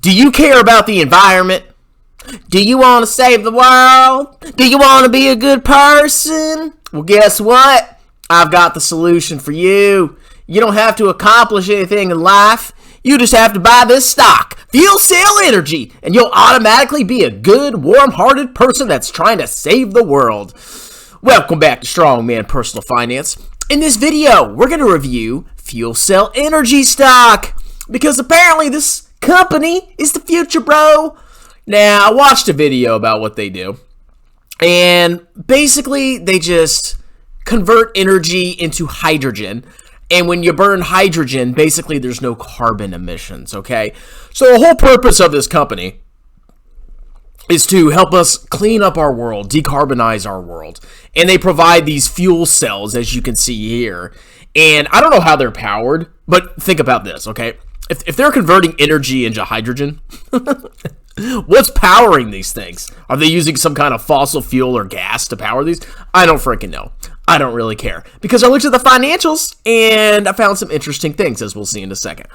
Do you care about the environment? Do you want to save the world? Do you want to be a good person? Well, guess what? I've got the solution for you. You don't have to accomplish anything in life. You just have to buy this stock, FuelCell Energy, and you'll automatically be a good, warm-hearted person that's trying to save the world. Welcome back to Strongman Personal Finance. In this video, we're going to review FuelCell Energy stock because apparently this company is the future, bro. Now, I watched a video about what they do, and basically they just convert energy into hydrogen. And when you burn hydrogen, basically there's no carbon emissions, okay? So the whole purpose of this company is to help us clean up our world, decarbonize our world. And they provide these fuel cells, as you can see here. And I don't know how they're powered, but think about this, okay? If they're converting energy into hydrogen, what's powering these things? Are they using some kind of fossil fuel or gas to power these? I don't freaking know. I don't really care because I looked at the financials and I found some interesting things, as we'll see in a second.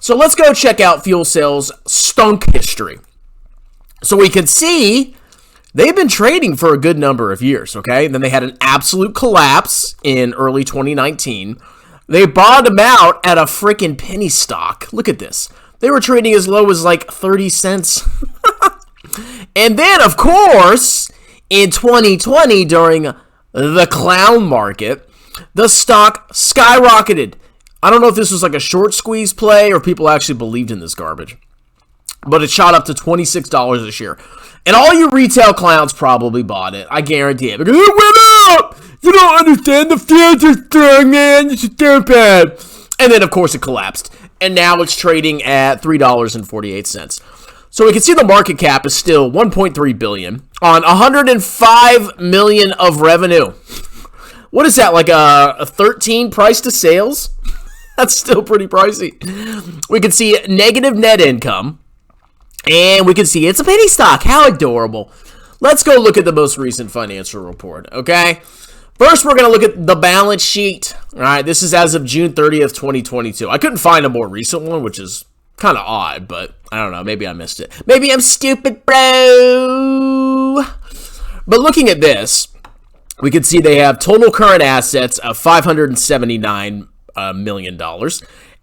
So let's go check out FuelCell's stunk history. So we can see they've been trading for a good number of years, okay? Then they had an absolute collapse in early 2019. They bottomed out at a freaking penny stock. Look at this. They were trading as low as like 30 cents. And then, of course, in 2020, during the clown market, the stock skyrocketed. I don't know if this was like a short squeeze play or people actually believed in this garbage, but it shot up to $26 a share. And all you retail clowns probably bought it. I guarantee it. Because it went up! You don't understand the future thing, man. It's stupid. And then, of course, it collapsed. And now it's trading at $3.48. So we can see the market cap is still $1.3 billion on $105 million of revenue. What is that, like a 13 price to sales? That's still pretty pricey. We can see negative net income, and we can see it's a penny stock. How adorable. Let's go look at the most recent financial report, okay? First, we're going to look at the balance sheet. All right, this is as of June 30th, 2022. I couldn't find a more recent one, which is kind of odd, but I don't know. Maybe I missed it. Maybe I'm stupid, bro. But looking at this, we can see they have total current assets of $579 million,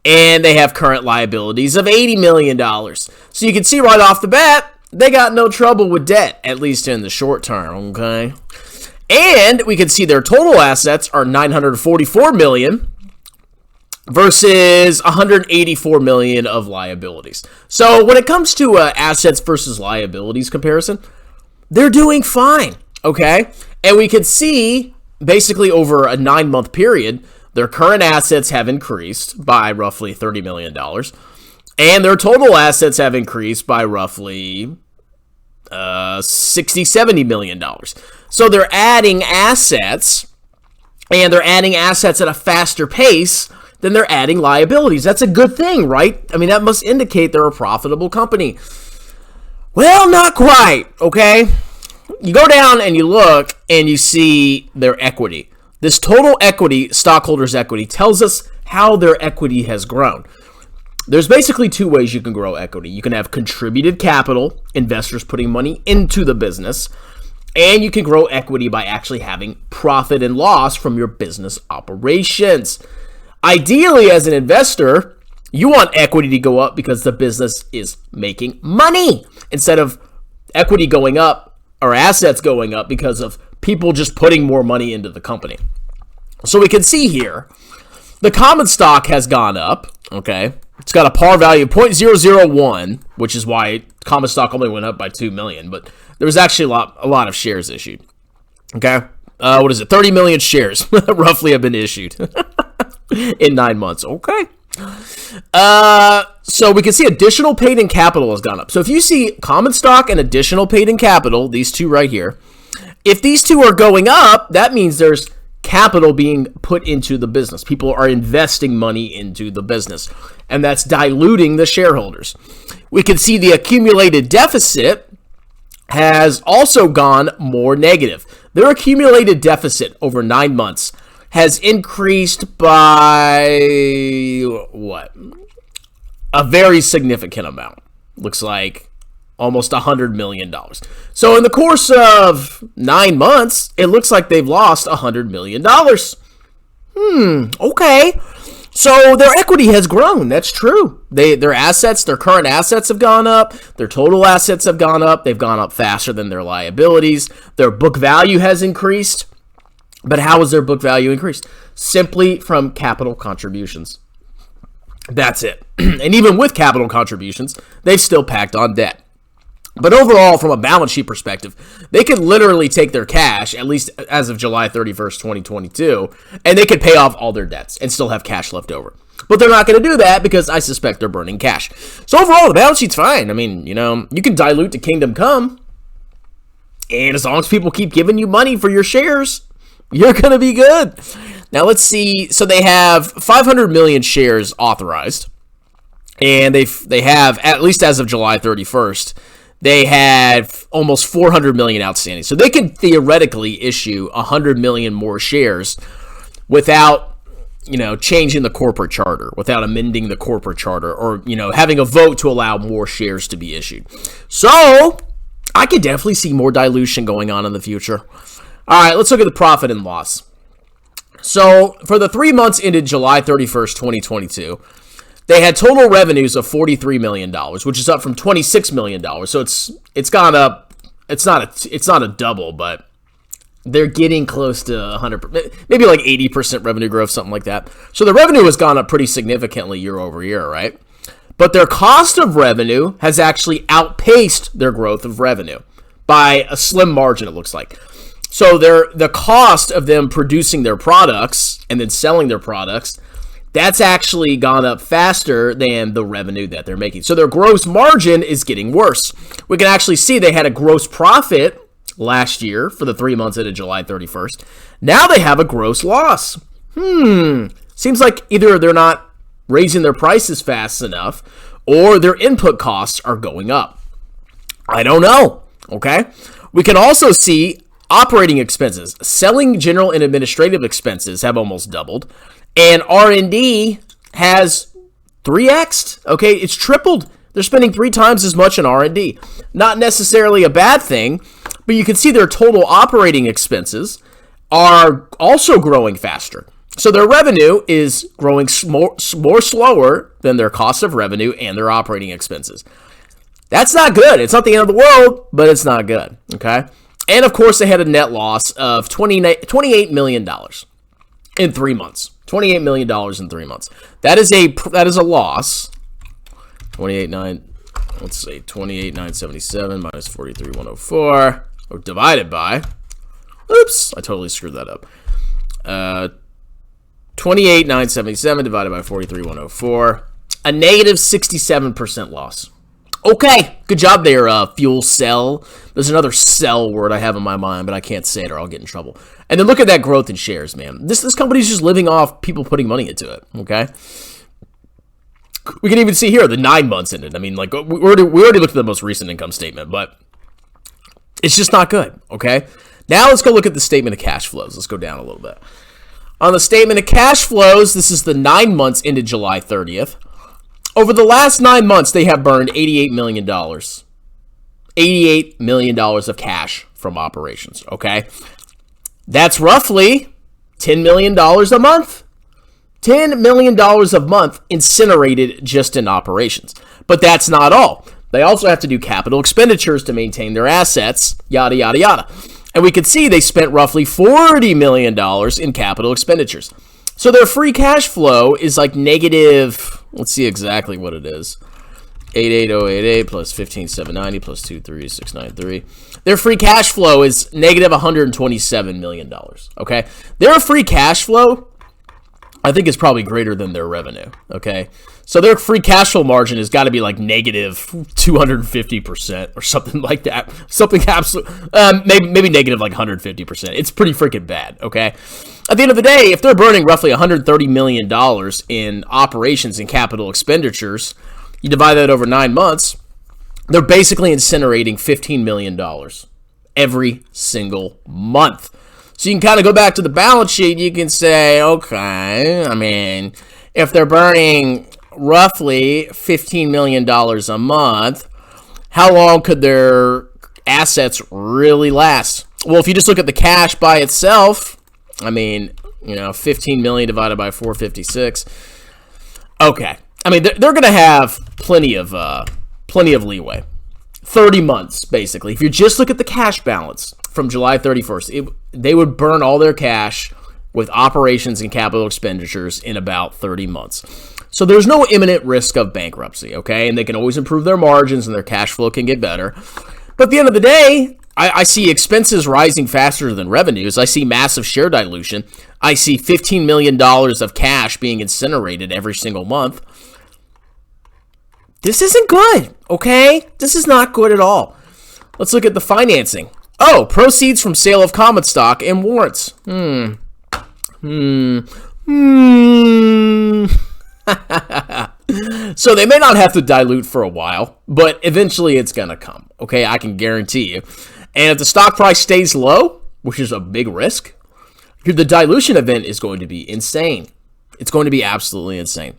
and they have current liabilities of $80 million. So you can see right off the bat, they got no trouble with debt, at least in the short term, okay? And we can see their total assets are $944 million. Versus $184 million of liabilities. So when it comes to assets versus liabilities comparison, they're doing fine, okay? And we can see basically over a 9-month period, their current assets have increased by roughly $30 million. And their total assets have increased by roughly $60-70 million. So they're adding assets, and they're adding assets at a faster pace then they're adding liabilities. That's a good thing, right? I mean, that must indicate they're a profitable company. Well, not quite, okay? You go down and you look and you see their equity. This total equity, stockholders' equity, tells us how their equity has grown. There's basically two ways you can grow equity. You can have contributed capital, investors putting money into the business, and you can grow equity by actually having profit and loss from your business operations. Ideally, as an investor, you want equity to go up because the business is making money instead of equity going up or assets going up because of people just putting more money into the company. So we can see here, the common stock has gone up, okay? It's got a par value of 0.001, which is why common stock only went up by 2 million, but there was actually a lot of shares issued, okay? What is it? 30 million shares roughly have been issued. In 9 months, okay. So we can see additional paid-in capital has gone up. So if you see common stock and additional paid-in capital, these two right here, if these two are going up, that means there's capital being put into the business. People are investing money into the business, and that's diluting the shareholders. We can see the accumulated deficit has also gone more negative. Their accumulated deficit over 9 months has increased by, what? A very significant amount. looks like almost $100 million. So in the course of 9 months, it looks like they've lost $100 million. Okay. So their equity has grown. That's true. Their assets, their current assets have gone up. Their total assets have gone up. They've gone up faster than their liabilities. Their book value has increased. But how has their book value increased? Simply from capital contributions. That's it. And even with capital contributions, they've still packed on debt. But overall, from a balance sheet perspective, they could literally take their cash, at least as of July 31st, 2022, and they could pay off all their debts and still have cash left over. But they're not going to do that because I suspect they're burning cash. So overall, the balance sheet's fine. I mean, you can dilute to kingdom come. And as long as people keep giving you money for your shares, you're going to be good. Now, let's see. So they have 500 million shares authorized. And they have, at least as of July 31st, they had almost 400 million outstanding. So they can theoretically issue 100 million more shares without, changing the corporate charter, without amending the corporate charter, or, having a vote to allow more shares to be issued. So I could definitely see more dilution going on in the future. All right, let's look at the profit and loss. So for the 3 months ended July 31st, 2022, they had total revenues of $43 million, which is up from $26 million. So it's gone up. It's not a double, but they're getting close to 100%, maybe like 80% revenue growth, something like that. So the revenue has gone up pretty significantly year over year, right? But their cost of revenue has actually outpaced their growth of revenue by a slim margin, it looks like. So the cost of them producing their products and then selling their products, that's actually gone up faster than the revenue that they're making. So their gross margin is getting worse. We can actually see they had a gross profit last year for the 3 months ended July 31st. Now they have a gross loss. Seems like either they're not raising their prices fast enough or their input costs are going up. I don't know, okay? We can also see operating expenses. Selling, general, and administrative expenses have almost doubled. And R&D has 3x'd, okay? It's tripled. They're spending 3 times as much in R&D. Not necessarily a bad thing, but you can see their total operating expenses are also growing faster. So their revenue is growing more slower than their cost of revenue and their operating expenses. That's not good. It's not the end of the world, but it's not good, okay? And, of course, they had a net loss of $28 million in 3 months. $28 million in 3 months. That is a loss. 28,977 minus 43,104, or divided by. Oops, I totally screwed that up. 28,977 divided by 43,104. A negative 67% loss. Okay, good job there, FuelCell. There's another cell word I have in my mind, but I can't say it or I'll get in trouble. And then look at that growth in shares, man. This company's just living off people putting money into it, okay? We can even see here the 9 months in it. I mean, like, we already looked at the most recent income statement, but it's just not good, okay? Now let's go look at the statement of cash flows. Let's go down a little bit. On the statement of cash flows, this is the 9 months ended July 30th. Over the last 9 months, they have burned $88 million. $88 million of cash from operations, okay? That's roughly $10 million a month. $10 million a month incinerated just in operations. But that's not all. They also have to do capital expenditures to maintain their assets, yada, yada, yada. And we can see they spent roughly $40 million in capital expenditures. So their free cash flow is like negative, let's see exactly what it is. 88088 plus 15790 plus 23693. Their free cash flow is negative $127 million, okay? Their free cash flow, I think, is probably greater than their revenue, okay? So their free cash flow margin has got to be like negative 250% or something like that. Something absolute, maybe negative like 150%. It's pretty freaking bad, okay? At the end of the day, if they're burning roughly $130 million in operations and capital expenditures, you divide that over 9 months, they're basically incinerating $15 million every single month. So you can kind of go back to the balance sheet. You can say, okay, I mean, if they're burning roughly $15 million a month, how long could their assets really last? Well, if you just look at the cash by itself, I mean, 15 million divided by 456. Okay. I mean, they're going to have plenty of leeway. 30 months, basically. If you just look at the cash balance from July 31st, they would burn all their cash with operations and capital expenditures in about 30 months. So there's no imminent risk of bankruptcy, okay? And they can always improve their margins and their cash flow can get better. But at the end of the day, I see expenses rising faster than revenues. I see massive share dilution. I see $15 million of cash being incinerated every single month. This isn't good, okay? This is not good at all. Let's look at the financing. Oh, proceeds from sale of common stock and warrants. So they may not have to dilute for a while, but eventually it's going to come, okay? I can guarantee you. And if the stock price stays low, which is a big risk, the dilution event is going to be insane. It's going to be absolutely insane.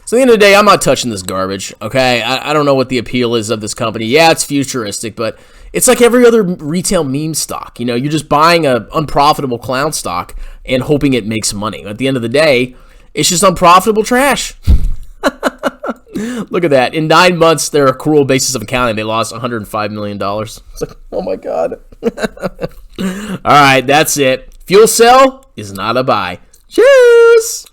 So at the end of the day, I'm not touching this garbage, okay? I don't know what the appeal is of this company. Yeah, it's futuristic, but it's like every other retail meme stock. You're just buying an unprofitable clown stock and hoping it makes money. At the end of the day, it's just unprofitable trash. Look at that. In 9 months, their accrual basis of accounting, they lost $105 million. It's like, oh my God. All right, that's it. FuelCell is not a buy. Cheers!